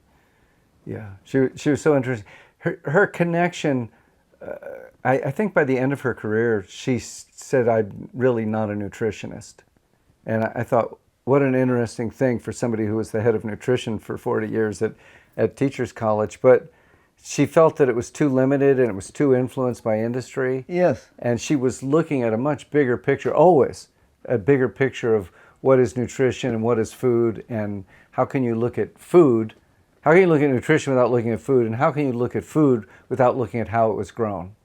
she was so interesting. Her connection, I think by the end of her career, she said, I'm really not a nutritionist. And I thought, what an interesting thing for somebody who was the head of nutrition for 40 years at Teachers College. But she felt that it was too limited and it was too influenced by industry. Yes. And she was looking at a much bigger picture, always a bigger picture of what is nutrition and what is food, and how can you look at food, how can you look at nutrition without looking at food, and how can you look at food without looking at how it was grown.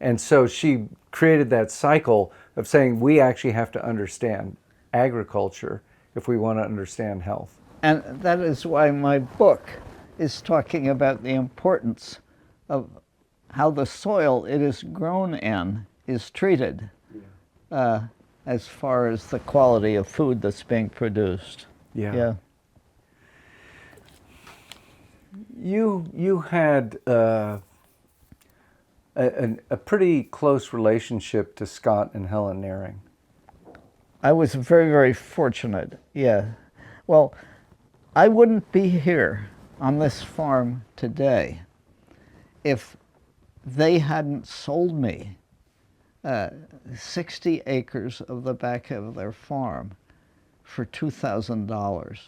And so she created that cycle of saying we actually have to understand agriculture if we want to understand health. And that is why my book is talking about the importance of how the soil it is grown in is treated as far as the quality of food that's being produced. Yeah. You had a pretty close relationship to Scott and Helen Nearing. I was very, very fortunate, yeah. Well, I wouldn't be here on this farm today if they hadn't sold me 60 acres of the back of their farm for $2,000.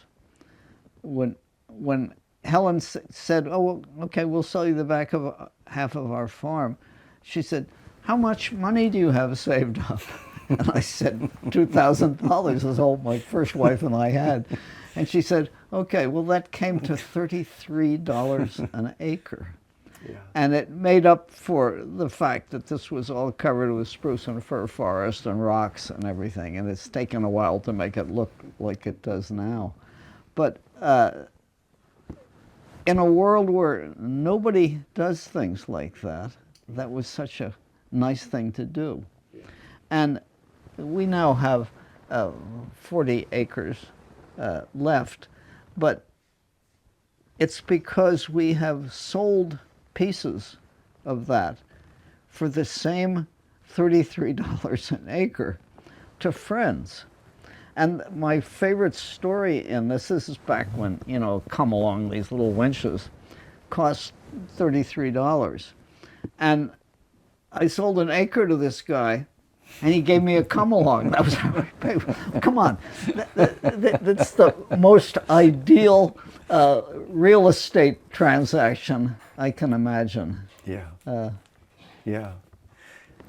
When Helen said, "Oh, well, okay, we'll sell you the back of half of our farm." She said, "How much money do you have saved up?" And I said, $2,000 is all my first wife and I had. And she said, "Okay, well, that came to $33 an acre." Yeah. And it made up for the fact that this was all covered with spruce and fir forest and rocks and everything. And it's taken a while to make it look like it does now. But in a world where nobody does things like that, that was such a nice thing to do. And we now have 40 acres left, but it's because we have sold pieces of that for the same $33 an acre to friends. And my favorite story in this is back when, come along, these little winches cost $33. And I sold an acre to this guy, and he gave me a come along. That was how I paid. Come on, that's the most ideal real estate transaction I can imagine. Yeah. Yeah.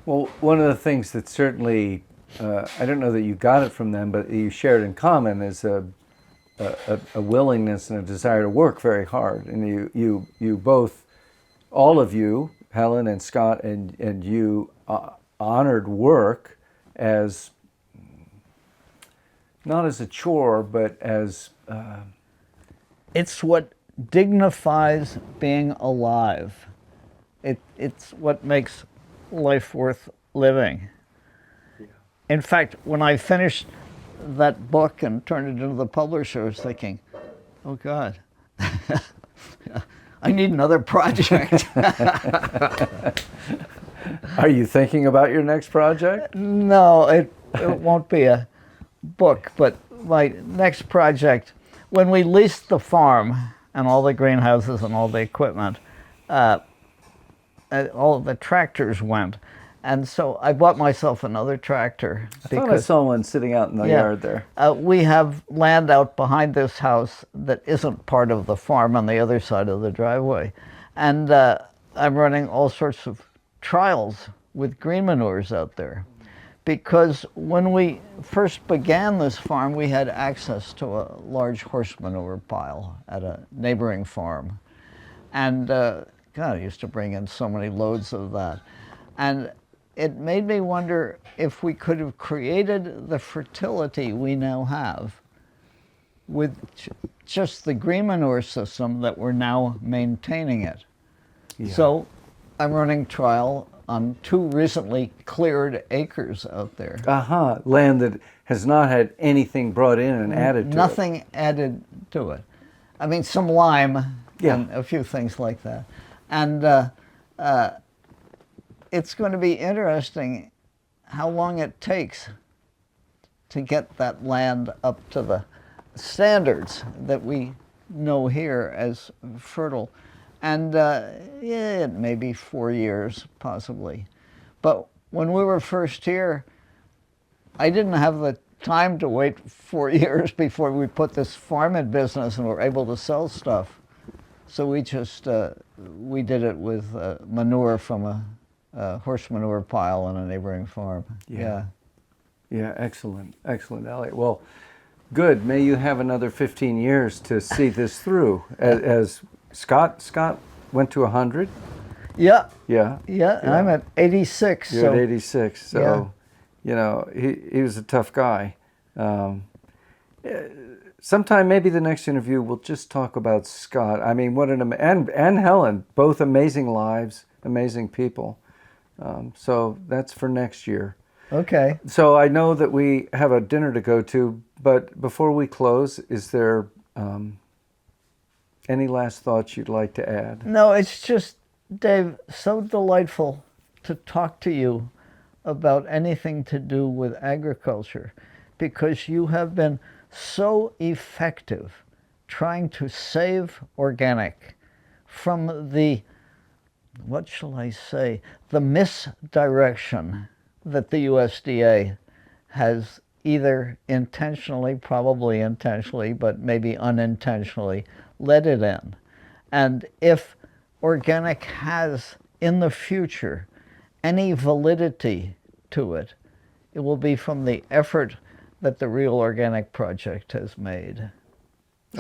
Well, one of the things that certainly, I don't know that you got it from them, but you shared in common is a willingness and a desire to work very hard. And you both, all of you, Helen and Scott and you, honored work as, not as a chore, but as... It's what dignifies being alive. It's what makes life worth living. Yeah. In fact, when I finished that book and turned it into the publisher, I was thinking, oh God, I need another project. Are you thinking about your next project? No, it won't be a book, but my next project, when we leased the farm and all the greenhouses and all the equipment, all the tractors went. And so I bought myself another tractor. I thought I saw one sitting out in the yard there. We have land out behind this house that isn't part of the farm on the other side of the driveway. And I'm running all sorts of trials with green manures out there. Because when we first began this farm, we had access to a large horse manure pile at a neighboring farm. And God, I used to bring in so many loads of that. And it made me wonder if we could have created the fertility we now have with just the green manure system that we're now maintaining it. Yeah. So I'm running trial on 2 recently cleared acres out there. Land that has not had anything brought in and added to it. Nothing added to it. I mean, some lime and a few things like that. And it's going to be interesting how long it takes to get that land up to the standards that we know here as fertile. And it may be 4 years, possibly. But when we were first here, I didn't have the time to wait 4 years before we put this farm in business and were able to sell stuff. So we just, we did it with manure from a horse manure pile on a neighboring farm. Yeah, excellent, Eliot. Well, good. May you have another 15 years to see this through. As Scott went to 100. Yeah. Yeah. I'm at 86. You're at 86. So, he was a tough guy. Sometime, maybe the next interview, we'll just talk about Scott. I mean, what and Helen, both amazing lives, amazing people. So that's for next year. Okay. So I know that we have a dinner to go to, but before we close, is there any last thoughts you'd like to add? No, it's just, Dave, so delightful to talk to you about anything to do with agriculture, because you have been so effective trying to save organic from the, what shall I say, the misdirection that the USDA has either intentionally, probably intentionally, but maybe unintentionally led it in. And if organic has in the future any validity to it, it will be from the effort that the Real Organic Project has made.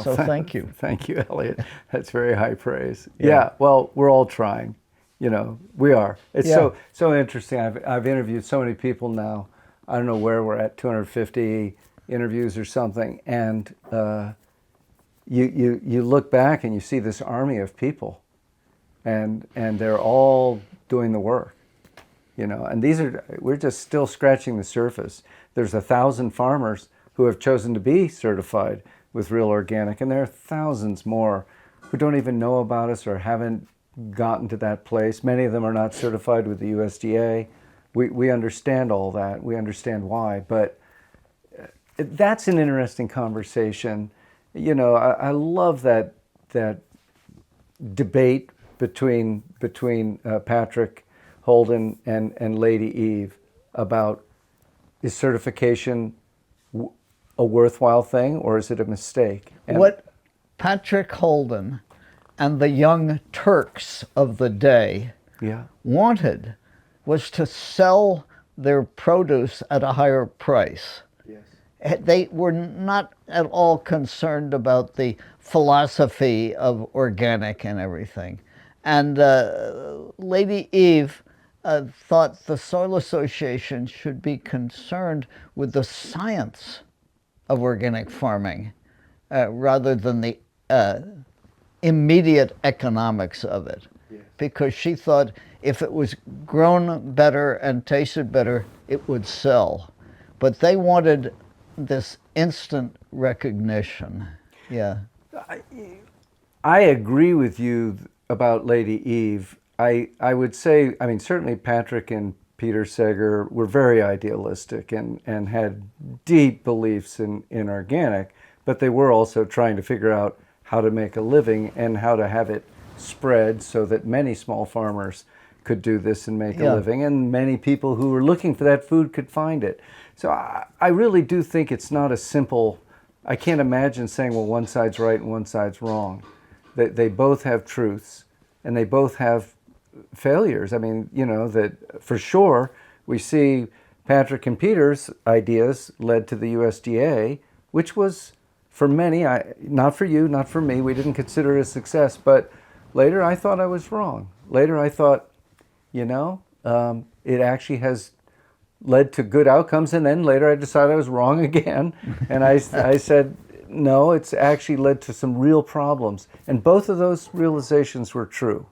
So thank you. Thank you, Eliot. That's very high praise. Yeah, well, we're all trying. We are. It's so interesting. I've interviewed so many people now. I don't know where we're at, 250 interviews or something, and you look back and you see this army of people, and they're all doing the work, and we're just still scratching the surface. There's 1,000 farmers who have chosen to be certified with Real Organic, and there are thousands more who don't even know about us or haven't gotten to that place. Many of them are not certified with the USDA. We understand all that. We understand why, but that's an interesting conversation. I love that debate between Patrick Holden and Lady Eve about, is certification a worthwhile thing or is it a mistake? And what Patrick Holden and the Young Turks of the day wanted was to sell their produce at a higher price. Yes. They were not at all concerned about the philosophy of organic and everything. And Lady Eve thought the Soil Association should be concerned with the science of organic farming rather than the immediate economics of it. Yes. Because she thought if it was grown better and tasted better, it would sell. But they wanted this instant recognition. Yeah. I agree with you about Lady Eve. I would say, certainly Patrick and Peter Seger were very idealistic and had deep beliefs in organic, but they were also trying to figure out how to make a living and how to have it spread so that many small farmers could do this and make a living, and many people who were looking for that food could find it. So I really do think it's not a simple, I can't imagine saying, well, one side's right and one side's wrong. They both have truths and they both have failures. That for sure we see Patrick and Peter's ideas led to the USDA, which was for many, not for you, not for me, we didn't consider it a success, but later I thought I was wrong. Later I thought, it actually has led to good outcomes, and then later I decided I was wrong again, and I said, no, it's actually led to some real problems, and both of those realizations were true.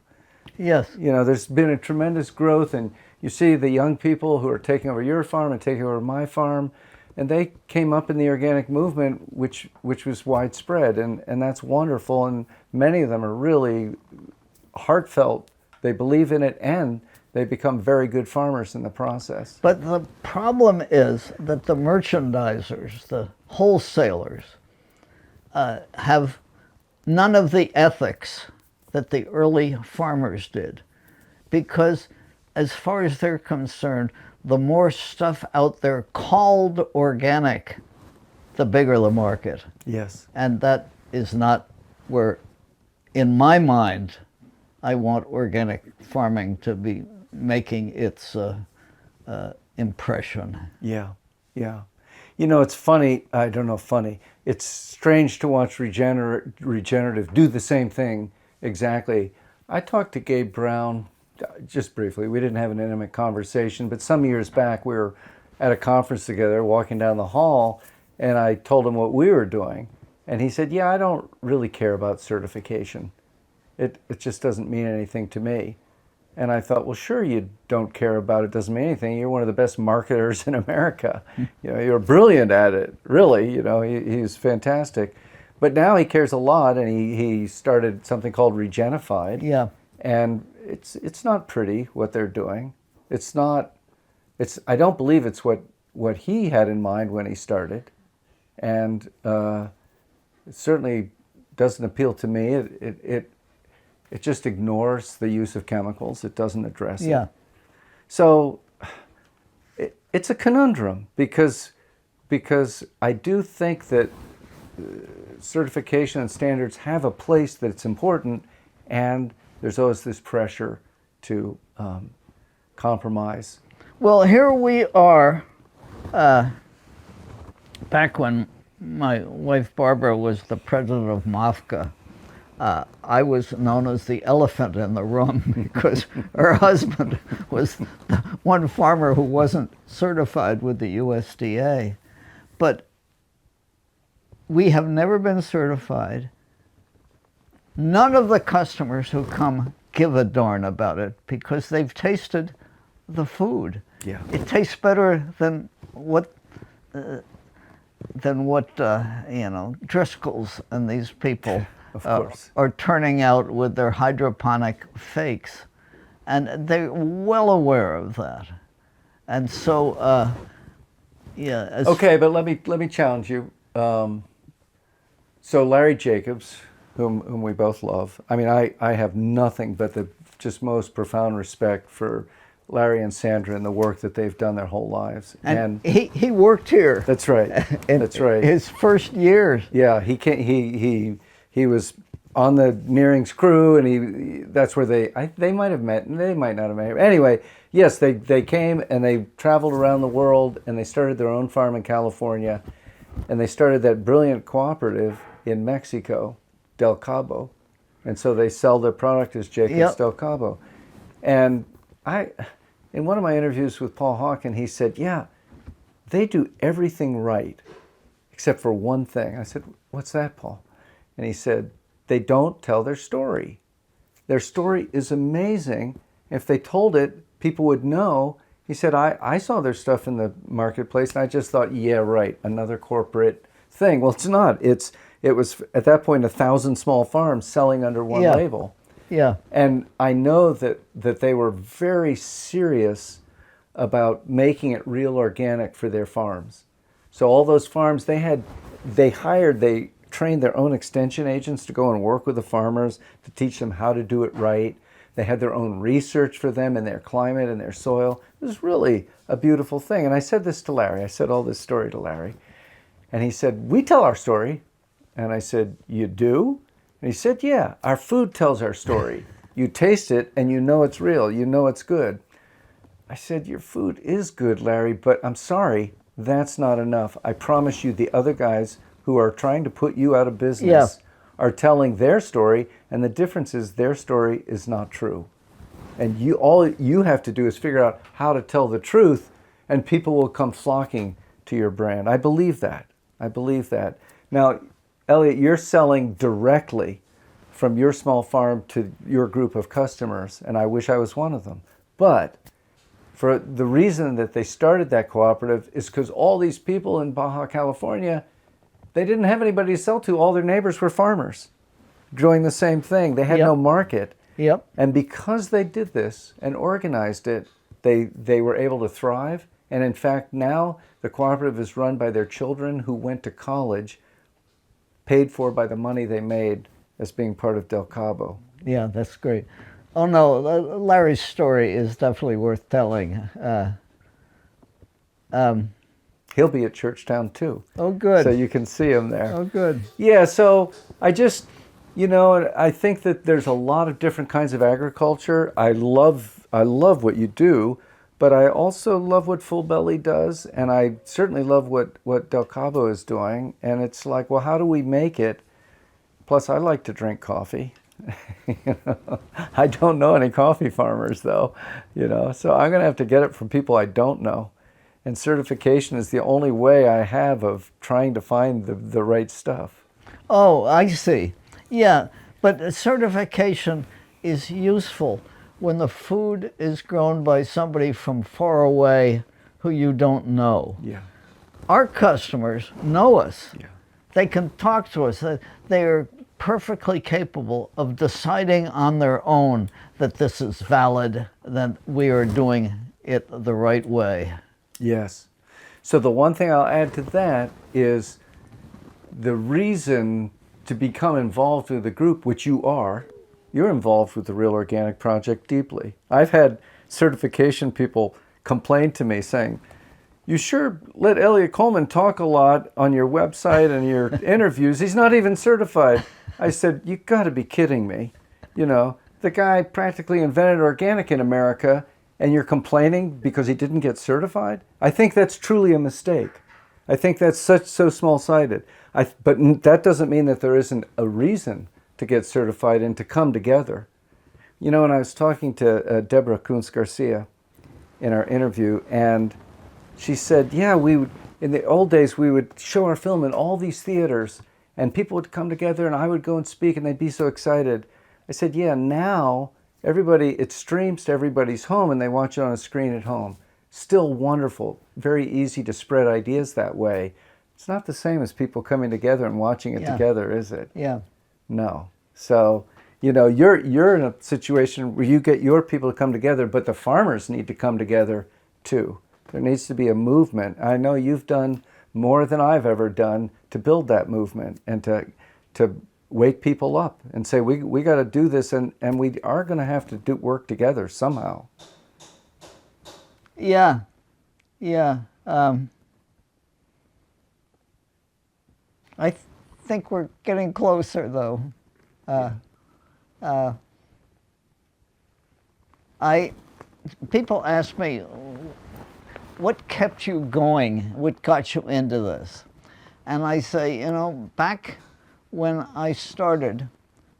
Yes. There's been a tremendous growth, and you see the young people who are taking over your farm and taking over my farm, and they came up in the organic movement, which was widespread, and that's wonderful, and many of them are really heartfelt. They believe in it, and they become very good farmers in the process. But the problem is that the merchandisers, the wholesalers, have none of the ethics that the early farmers did. Because as far as they're concerned, the more stuff out there called organic, the bigger the market. Yes. And that is not where, in my mind, I want organic farming to be making its impression. Yeah. It's funny, it's strange to watch regenerative do the same thing exactly. I talked to Gabe Brown, just briefly, we didn't have an intimate conversation, but some years back we were at a conference together walking down the hall, and I told him what we were doing, and he said, I don't really care about certification. It just doesn't mean anything to me. And I thought, well, sure, you don't care about it, doesn't mean anything. You're one of the best marketers in America. You're brilliant at it, really. He's fantastic. But now he cares a lot, and he started something called Regenified. Yeah. And it's not pretty what they're doing. I don't believe it's what he had in mind when he started. And it certainly doesn't appeal to me. It just ignores the use of chemicals. It doesn't address it. So it's a conundrum because I do think that certification and standards have a place that it's important, and there's always this pressure to compromise. Well, here we are, back when my wife Barbara was the president of MOFCA. I was known as the elephant in the room because her husband was the one farmer who wasn't certified with the USDA. But we have never been certified. None of the customers who come give a darn about it because they've tasted the food. Yeah. It tastes better than what Driscoll's and these people Of course. are turning out with their hydroponic fakes, and they're well aware of that. And so, Okay, but let me challenge you. So Larry Jacobs, whom we both love. I mean, I have nothing but the just most profound respect for Larry and Sandra and the work that they've done their whole lives. And he worked here. That's right. That's right. His first years. Yeah, he was on the Nearing's crew, and that's where they might have met, and they might not have met. Anyway, yes, they came and they traveled around the world, and they started their own farm in California, and they started that brilliant cooperative in Mexico, Del Cabo, and so they sell their product as Jacobs Yep. Del Cabo. And in one of my interviews with Paul Hawken, he said, yeah, they do everything right except for one thing. I said, what's that, Paul? And he said, they don't tell their story. Their story is amazing. If they told it, people would know. He said, I saw their stuff in the marketplace, and I just thought, yeah, right, another corporate thing. Well, it's not. It was, at that point, 1,000 small farms selling under one Yeah. label. Yeah. And I know that they were very serious about making it real organic for their farms. So all those farms, they trained their own extension agents to go and work with the farmers to teach them how to do it right. They had their own research for them and their climate and their soil. It was really a beautiful thing. And I said this to Larry. I said all this story to Larry. And he said, we tell our story. And I said, you do? And he said, yeah, our food tells our story. You taste it and you know it's real. You know it's good. I said, your food is good, Larry, but I'm sorry, that's not enough. I promise you the other guys who are trying to put you out of business are telling their story, and the difference is their story is not true. And all you have to do is figure out how to tell the truth, and people will come flocking to your brand. I believe that. I believe that. Now, Eliot, you're selling directly from your small farm to your group of customers, and I wish I was one of them. But for the reason that they started that cooperative is because all these people in Baja California, they didn't have anybody to sell to. All their neighbors were farmers doing the same thing. They had Yep. no market. Yep. And because they did this and organized it, they were able to thrive. And in fact, now the cooperative is run by their children who went to college, paid for by the money they made as being part of Del Cabo. Yeah, that's great. Oh no, Larry's story is definitely worth telling. He'll be at Churchtown too. Oh, good. So you can see him there. Oh, good. Yeah, so I just, I think that there's a lot of different kinds of agriculture. I love what you do, but I also love what Full Belly does, and I certainly love what Del Cabo is doing. And it's like, well, how do we make it? Plus, I like to drink coffee. I don't know any coffee farmers, though, so I'm going to have to get it from people I don't know. And certification is the only way I have of trying to find the right stuff. Oh, I see. Yeah, but certification is useful when the food is grown by somebody from far away who you don't know. Yeah. Our customers know us. Yeah. They can talk to us. They are perfectly capable of deciding on their own that this is valid, that we are doing it the right way. Yes. So the one thing I'll add to that is the reason to become involved with the group, which you're involved with the Real Organic Project deeply. I've had certification people complain to me saying, you sure let Eliot Coleman talk a lot on your website and your interviews. He's not even certified. I said, you got to be kidding me. You know, the guy practically invented organic in America, and you're complaining because he didn't get certified? I think that's truly a mistake. I think that's so small-sided. But that doesn't mean that there isn't a reason to get certified and to come together. You know, when I was talking to Deborah Kuntz-Garcia in our interview, and she said, yeah, in the old days, we would show our film in all these theaters, and people would come together, and I would go and speak, and they'd be so excited. I said, yeah, now it streams to everybody's home, and they watch it on a screen at home. Still wonderful, very easy to spread ideas that way. It's not the same as people coming together and watching it together, is it? Yeah. No. So, you know, you're in a situation where you get your people to come together, but the farmers need to come together too. There needs to be a movement. I know you've done more than I've ever done to build that movement and to wake people up and say, we got to do this, and we are going to have to work together somehow. Yeah. I think we're getting closer, though. People ask me, what kept you going? What got you into this? And I say, you know, back when I started,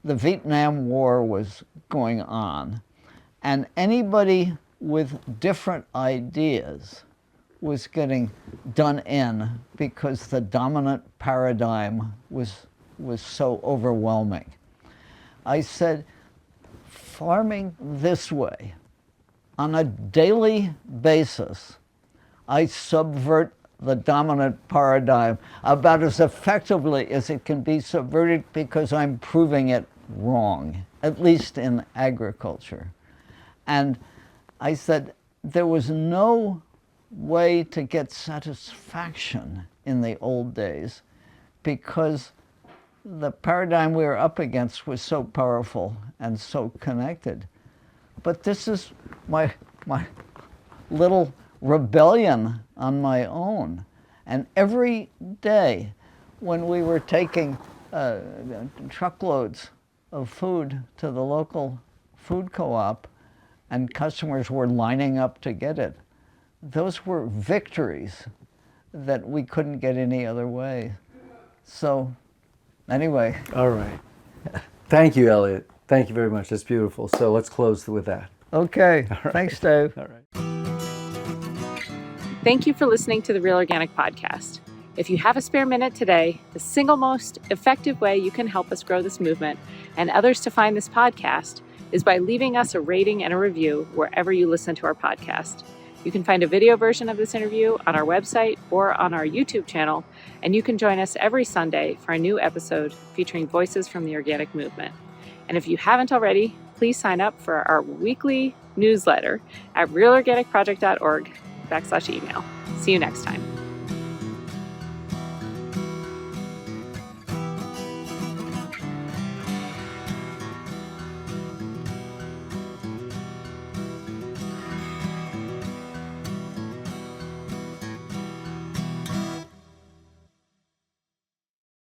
the Vietnam War was going on, and anybody with different ideas was getting done in because the dominant paradigm was so overwhelming. I said, farming this way, on a daily basis, I subvert the dominant paradigm about as effectively as it can be subverted because I'm proving it wrong, at least in agriculture. And I said, there was no way to get satisfaction in the old days because the paradigm we were up against was so powerful and so connected. But this is my little rebellion on my own. And every day when we were taking truckloads of food to the local food co-op and customers were lining up to get it, those were victories that we couldn't get any other way. So anyway. All right. Thank you, Eliot. Thank you very much. That's beautiful. So let's close with that. Okay. Right. Thanks, Dave. All right. Thank you for listening to the Real Organic Podcast. If you have a spare minute today, the single most effective way you can help us grow this movement and others to find this podcast is by leaving us a rating and a review wherever you listen to our podcast. You can find a video version of this interview on our website or on our YouTube channel, and you can join us every Sunday for a new episode featuring voices from the organic movement. And if you haven't already, please sign up for our weekly newsletter at realorganicproject.org/email. See you next time.